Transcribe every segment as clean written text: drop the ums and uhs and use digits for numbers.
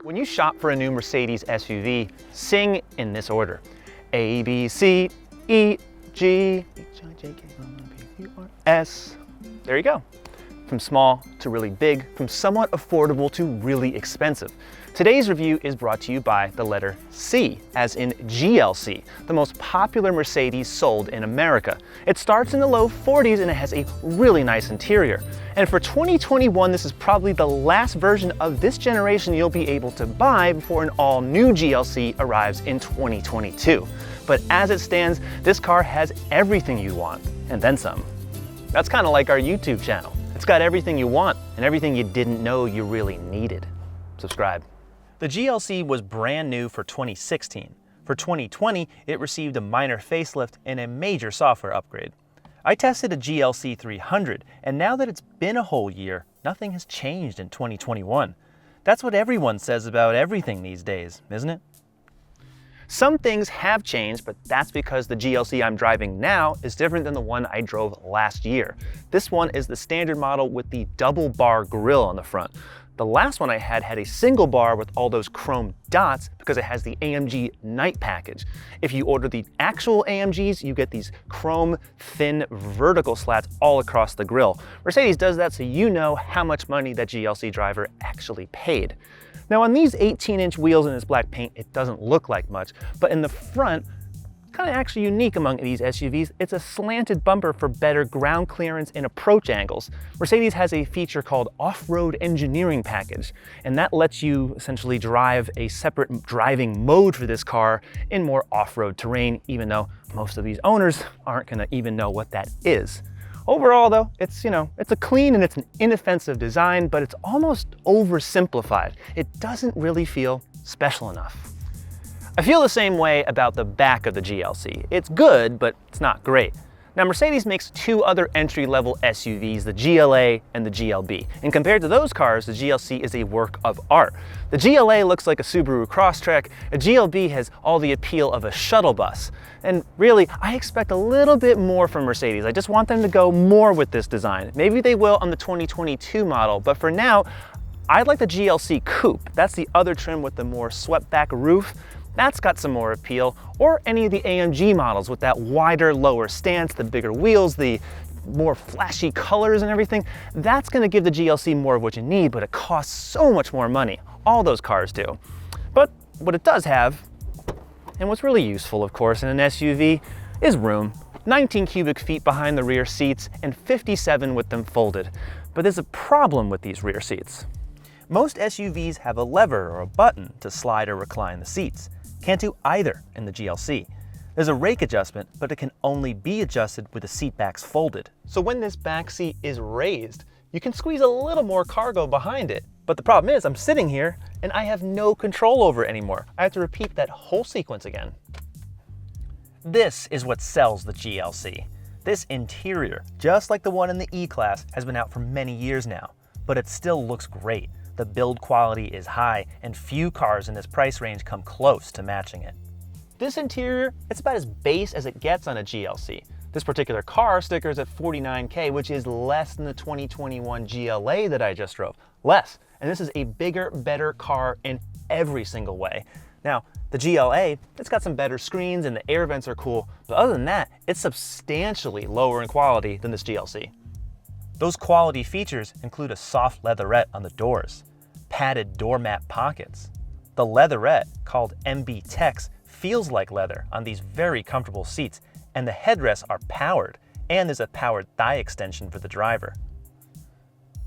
When you shop for a new Mercedes SUV, sing in this order. A, B, C, E, G, H, I, J, K, L, M, N, P, Q, R, S. There you go. From small to really big, from somewhat affordable to really expensive. Today's review is brought to you by the letter C, as in GLC, the most popular Mercedes sold in America. It starts in the low 40s and it has a really nice interior. And for 2021, this is probably the last version of this generation you'll be able to buy before an all-new GLC arrives in 2022. But as it stands, this car has everything you want, and then some. That's kind of like our YouTube channel. It's got everything you want and everything you didn't know you really needed. Subscribe. The GLC was brand new for 2016. For 2020, it received a minor facelift and a major software upgrade. I tested a GLC 300, and now that it's been a whole year, nothing has changed in 2021. That's what everyone says about everything these days, isn't it? Some things have changed, but that's because the GLC I'm driving now is different than the one I drove last year. This one is the standard model with the double bar grille on the front. The last one I had a single bar with all those chrome dots because it has the AMG Night package. If you order the actual AMGs, you get these chrome thin vertical slats all across the grille. Mercedes does that so you know how much money that GLC driver actually paid. Now on these 18-inch wheels in this black paint, it doesn't look like much, but in the front, kind of actually unique among these SUVs, it's a slanted bumper for better ground clearance and approach angles. Mercedes has a feature called off-road engineering package, and that lets you essentially drive a separate driving mode for this car in more off-road terrain, even though most of these owners aren't gonna even know what that is. Overall though, it's a clean and it's an inoffensive design, but it's almost oversimplified. It doesn't really feel special enough. I feel the same way about the back of the GLC. It's good, but it's not great. Now Mercedes makes two other entry-level SUVs, the GLA and the GLB. And compared to those cars, the GLC is a work of art. The GLA looks like a Subaru Crosstrek, a GLB has all the appeal of a shuttle bus. And really, I expect a little bit more from Mercedes. I just want them to go more with this design. Maybe they will on the 2022 model, but for now, I like the GLC Coupe. That's the other trim with the more swept back roof. That's got some more appeal, or any of the AMG models with that wider, lower stance, the bigger wheels, the more flashy colors and everything. That's gonna give the GLC more of what you need, but it costs so much more money. All those cars do. But what it does have, and what's really useful, of course, in an SUV, is room. 19 cubic feet behind the rear seats and 57 with them folded. But there's a problem with these rear seats. Most SUVs have a lever or a button to slide or recline the seats. Can't do either in the GLC. There's a rake adjustment, but it can only be adjusted with the seat backs folded. So when this back seat is raised, you can squeeze a little more cargo behind it. But the problem is I'm sitting here and I have no control over it anymore. I have to repeat that whole sequence again. This is what sells the GLC. This interior, just like the one in the E-Class, has been out for many years now, but it still looks great. The build quality is high, and few cars in this price range come close to matching it. This interior, it's about as base as it gets on a GLC. This particular car stickers at $49K, which is less than the 2021 GLA that I just drove. Less. And this is a bigger, better car in every single way. Now, the GLA, it's got some better screens and the air vents are cool, but other than that, it's substantially lower in quality than this GLC. Those quality features include a soft leatherette on the doors, padded doormat pockets. The leatherette, called MB Tex, feels like leather on these very comfortable seats, and the headrests are powered, and there's a powered thigh extension for the driver.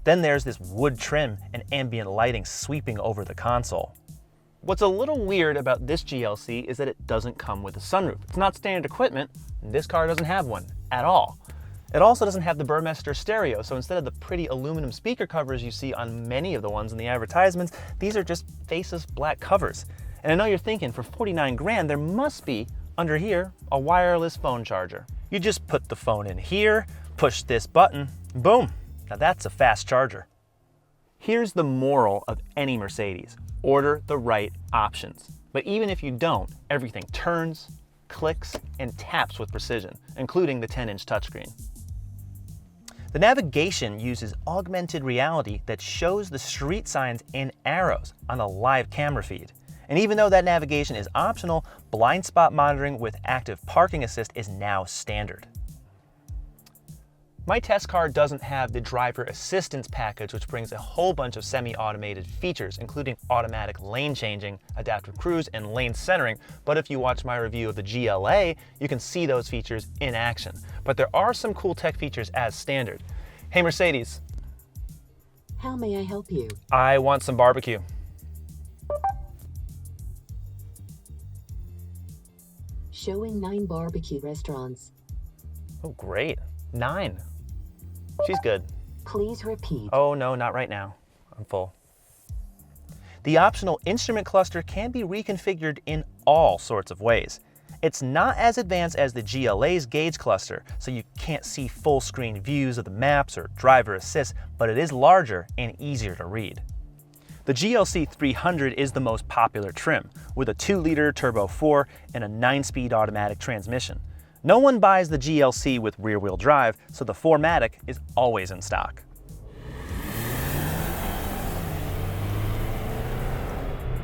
Then there's this wood trim and ambient lighting sweeping over the console. What's a little weird about this GLC is that it doesn't come with a sunroof. It's not standard equipment, and this car doesn't have one at all. It also doesn't have the Burmester stereo, so instead of the pretty aluminum speaker covers you see on many of the ones in the advertisements, these are just faceless black covers. And I know you're thinking, for 49 grand, there must be, under here, a wireless phone charger. You just put the phone in here, push this button, boom. Now that's a fast charger. Here's the moral of any Mercedes. Order the right options. But even if you don't, everything turns, clicks, and taps with precision, including the 10-inch touchscreen. The navigation uses augmented reality that shows the street signs and arrows on a live camera feed. And even though that navigation is optional, blind spot monitoring with active parking assist is now standard. My test car doesn't have the driver assistance package, which brings a whole bunch of semi-automated features, including automatic lane changing, adaptive cruise, and lane centering. But if you watch my review of the GLA, you can see those features in action. But there are some cool tech features as standard. Hey Mercedes. How may I help you? I want some barbecue. Showing 9 barbecue restaurants. Oh, great. 9. She's good. Please repeat. Oh, no, not right now. I'm full. The optional instrument cluster can be reconfigured in all sorts of ways. It's not as advanced as the GLA's gauge cluster, so you can't see full screen views of the maps or driver assist, but it is larger and easier to read. The GLC 300 is the most popular trim, with a 2-liter turbo 4 and a 9-speed automatic transmission. No one buys the GLC with rear-wheel drive, so the 4MATIC is always in stock.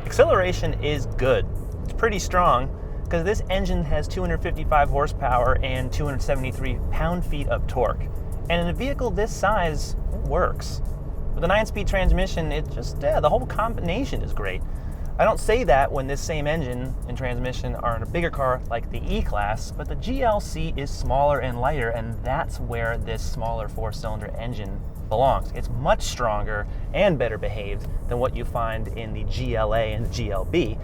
Acceleration is good. It's pretty strong, because this engine has 255 horsepower and 273 pound-feet of torque. And in a vehicle this size, it works. With a 9-speed transmission, the whole combination is great. I don't say that when this same engine and transmission are in a bigger car like the E-Class, but the GLC is smaller and lighter, and that's where this smaller 4-cylinder engine belongs. It's much stronger and better behaved than what you find in the GLA and the GLB.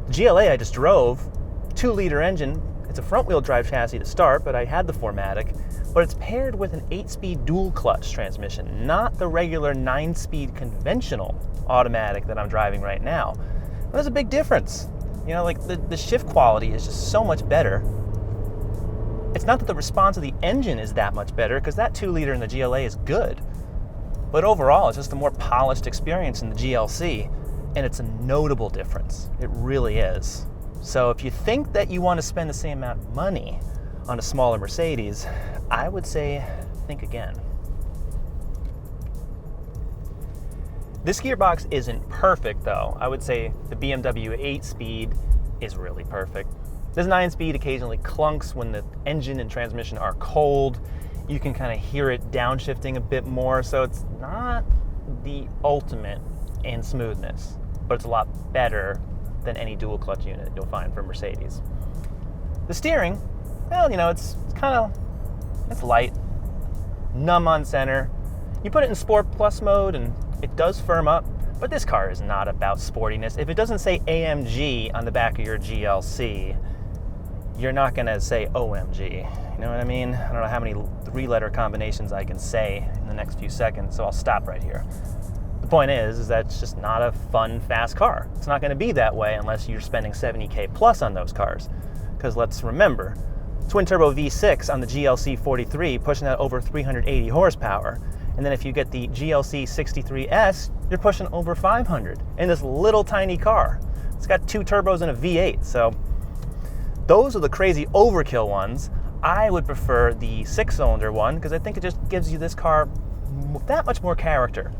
The GLA I just drove, 2-liter engine. It's a front-wheel drive chassis to start, but I had the 4MATIC, but it's paired with an 8-speed dual-clutch transmission, not the regular 9-speed conventional automatic that I'm driving right now. There's a big difference. You know, like the shift quality is just so much better. It's not that the response of the engine is that much better, because that 2-liter in the GLA is good. But overall, it's just a more polished experience in the GLC, and it's a notable difference. It really is. So if you think that you want to spend the same amount of money on a smaller Mercedes, I would say think again. This gearbox isn't perfect though. I would say the BMW 8-speed is really perfect. This 9-speed occasionally clunks when the engine and transmission are cold. You can kind of hear it downshifting a bit more, so it's not the ultimate in smoothness, but it's a lot better than any dual clutch unit you'll find from Mercedes. The steering, well, you know, it's light, numb on center. You put it in Sport Plus mode and it does firm up, but this car is not about sportiness. If it doesn't say AMG on the back of your GLC, you're not gonna say OMG. You know what I mean? I don't know how many 3-letter combinations I can say in the next few seconds, so I'll stop right here. The point is that it's just not a fun, fast car. It's not gonna be that way unless you're spending $70K plus on those cars. Because let's remember, twin-turbo V6 on the GLC 43 pushing out over 380 horsepower. And then if you get the GLC 63S, you're pushing over 500 in this little tiny car. It's got 2 turbos and a V8, so those are the crazy overkill ones. I would prefer the 6-cylinder one because I think it just gives you this car that much more character.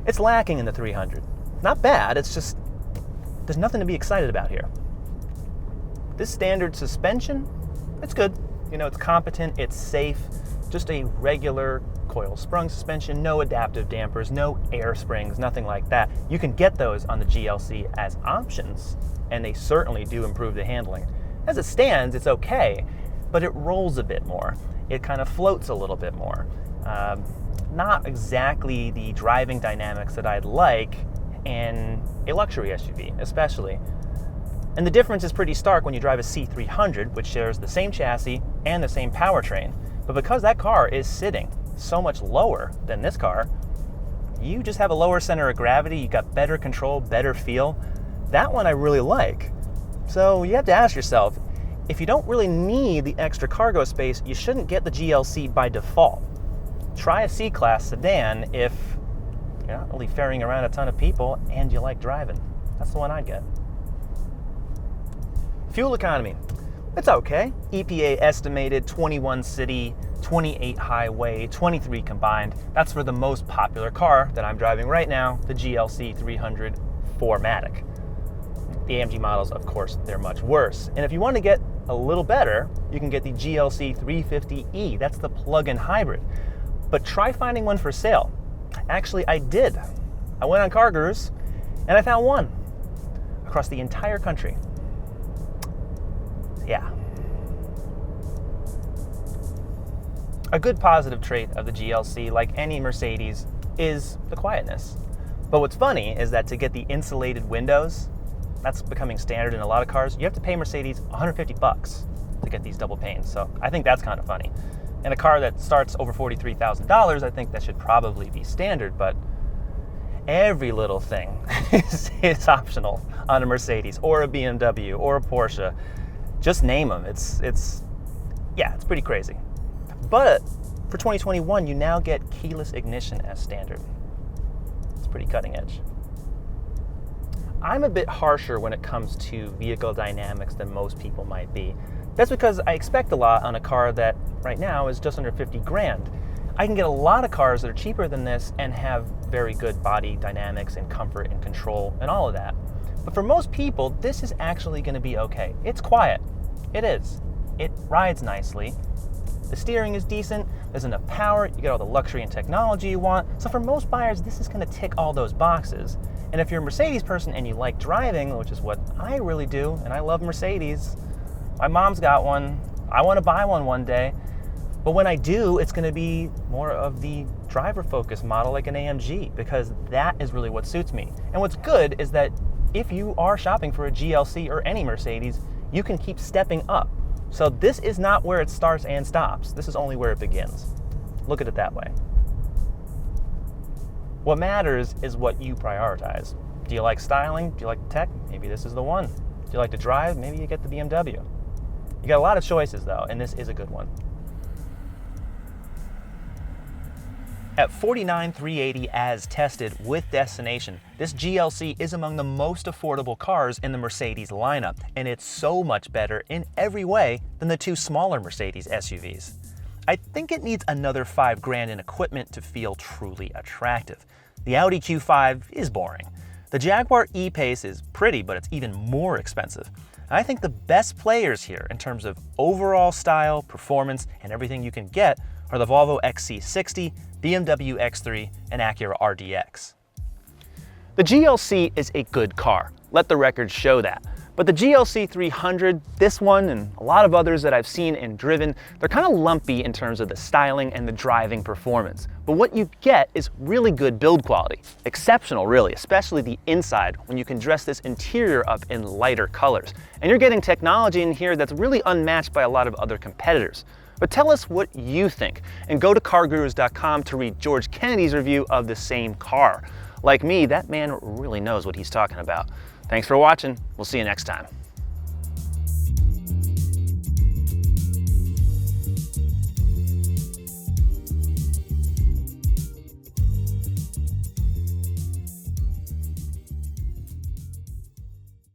It's lacking in the 300. Not bad, it's just, there's nothing to be excited about here. This standard suspension, it's good. You know, it's competent, it's safe, just a regular coil sprung suspension, no adaptive dampers, no air springs, nothing like that. You can get those on the GLC as options, and they certainly do improve the handling. As it stands, it's okay, but it rolls a bit more. It kind of floats a little bit more. Not exactly the driving dynamics that I'd like in a luxury SUV, especially. And the difference is pretty stark when you drive a C300, which shares the same chassis and the same powertrain. But because that car is sitting so much lower than this car, you just have a lower center of gravity, you got better control, better feel. That one I really like. So you have to ask yourself, if you don't really need the extra cargo space, you shouldn't get the GLC by default. Try a C-Class sedan if you're not really ferrying around a ton of people and you like driving. That's the one I'd get. Fuel economy, it's okay. EPA estimated 21 city 28 highway, 23 combined. That's for the most popular car that I'm driving right now, the GLC 300 4MATIC. The AMG models, of course, they're much worse. And if you want to get a little better, you can get the GLC 350e. That's the plug-in hybrid. But try finding one for sale. Actually, I did. I went on CarGurus and I found one across the entire country. Yeah. A good positive trait of the GLC, like any Mercedes, is the quietness. But what's funny is that to get the insulated windows, that's becoming standard in a lot of cars, you have to pay Mercedes $150 to get these double panes. So I think that's kind of funny. In a car that starts over $43,000, I think that should probably be standard, but every little thing is optional on a Mercedes or a BMW or a Porsche. Just name them. It's pretty crazy. But for 2021, you now get keyless ignition as standard. It's pretty cutting edge. I'm a bit harsher when it comes to vehicle dynamics than most people might be. That's because I expect a lot on a car that right now is just under 50 grand. I can get a lot of cars that are cheaper than this and have very good body dynamics and comfort and control and all of that. But for most people, this is actually going to be okay. It's quiet. It is. It rides nicely. The steering is decent. There's enough power. You get all the luxury and technology you want. So for most buyers, this is going to tick all those boxes. And if you're a Mercedes person and you like driving, which is what I really do, and I love Mercedes, my mom's got one. I want to buy one day. But when I do, it's going to be more of the driver-focused model like an AMG, because that is really what suits me. And what's good is that if you are shopping for a GLC or any Mercedes, you can keep stepping up. So this is not where it starts and stops. This is only where it begins. Look at it that way. What matters is what you prioritize. Do you like styling? Do you like tech? Maybe this is the one. Do you like to drive? Maybe you get the BMW. You got a lot of choices though, and this is a good one. At $49,380 as tested with destination, this GLC is among the most affordable cars in the Mercedes lineup, and it's so much better in every way than the two smaller Mercedes SUVs. I think it needs another $5 grand in equipment to feel truly attractive. The Audi Q5 is boring. The Jaguar E-Pace is pretty, but it's even more expensive. I think the best players here in terms of overall style, performance, and everything you can get are the Volvo XC60, BMW X3, and Acura RDX. The GLC is a good car. Let the record show that. But the GLC 300, this one and a lot of others that I've seen and driven, they're kind of lumpy in terms of the styling and the driving performance. But what you get is really good build quality. Exceptional, really, especially the inside when you can dress this interior up in lighter colors. And you're getting technology in here that's really unmatched by a lot of other competitors. But tell us what you think, and go to CarGurus.com to read George Kennedy's review of the same car. Like me, that man really knows what he's talking about. Thanks for watching. We'll see you next time.